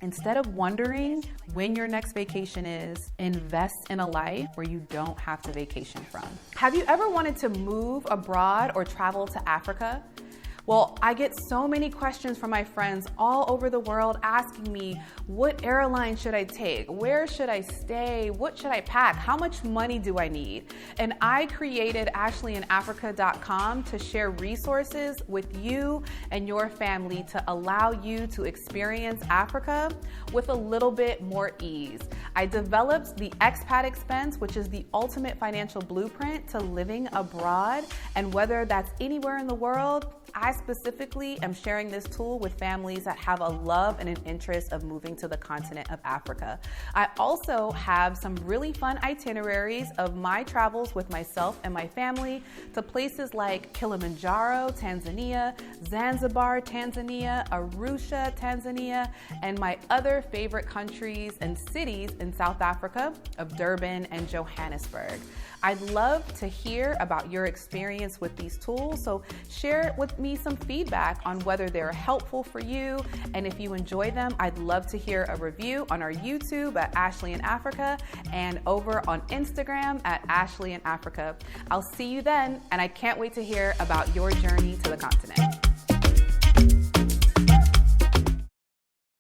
Instead of wondering when your next vacation is, invest in a life where you don't have to vacation from. Have you ever wanted to move abroad or travel to Africa? Well, I get so many questions from my friends all over the world asking me, what airline should I take? Where should I stay? What should I pack? How much money do I need? And I created ashleyinafrica.com to share resources with you and your family to allow you to experience Africa with a little bit more ease. I developed the Expat Expense, which is the ultimate financial blueprint to living abroad. And whether that's anywhere in the world, I specifically am sharing this tool with families that have a love and an interest of moving to the continent of Africa. I also have some really fun itineraries of my travels with myself and my family to places like Kilimanjaro, Tanzania, Zanzibar, Tanzania, Arusha, Tanzania, and my other favorite countries and cities in South Africa of Durban and Johannesburg. I'd love to hear about your experience with these tools, so share with me some feedback on whether they're helpful for you, and if you enjoy them, I'd love to hear a review on our YouTube at Ashley in Africa and over on Instagram at Ashley in Africa. I'll see you then, and I can't wait to hear about your journey to the continent.